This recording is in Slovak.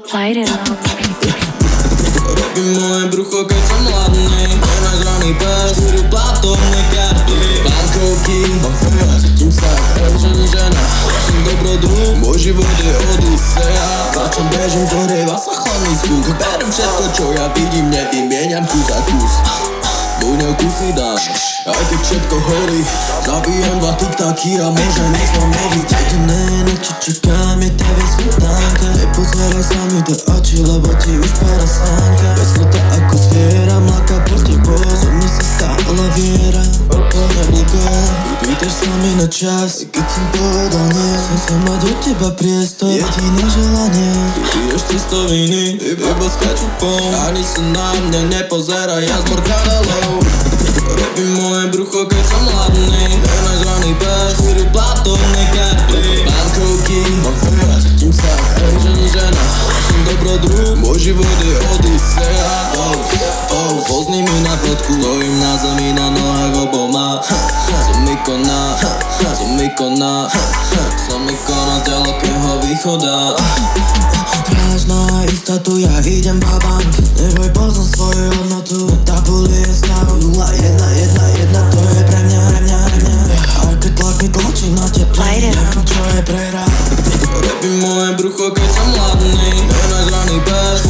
Light it up. Robí moje brucho, keď som hladný. Nenažraný pes, kúri platobné karty. Bankovky, mám Fiat, tím sa žena. Som dobrodruh, môj život je odisea. Začam bežím, zhorieva sa chladný zvuk. Berem všetko, čo ja vidím, nevymieňam kus za kus. Buňou kusy dám, aj keď všetko horí. Zabijem 2 tiktaky a môžem ísť vám robiť. Jediné, na čo čakám, je TV smetánka. Nepozeraj sa mi do očí, lebo ti už para slánka. Vesnutá ako zviera, mláka pod tebou. Zo mne sa stála viera, to nebol gól. Pýtaš sa mi na čas, keď som povedal nie. Chcem mať od teba priestor, jediné želanie. Ty piješ 300 viny, iba s kečupom. Ani sa na mňa nepozeraj, ja z morkadelou. Robím moje brucho, keď som hladný. Nenažraný pes, kúri platobné karty. Bankovky, mám Fiat, tím sa žena. Som dobrodruh, môj život je odisea. Pozní mi na fotku, stojím na zemi na nohách oboma. Som ikona z ďalekého východa. Hráš na istotu, ja idem babám. Neboj, poznám svoju hodnotu. Tabuli je snahu 0-1-1-1. To je pre mňa. Aj keď tlak mi tlačí na teple, neviem čo je prehra. Robím moje brucho, keď som hladný. Nenažraný pes,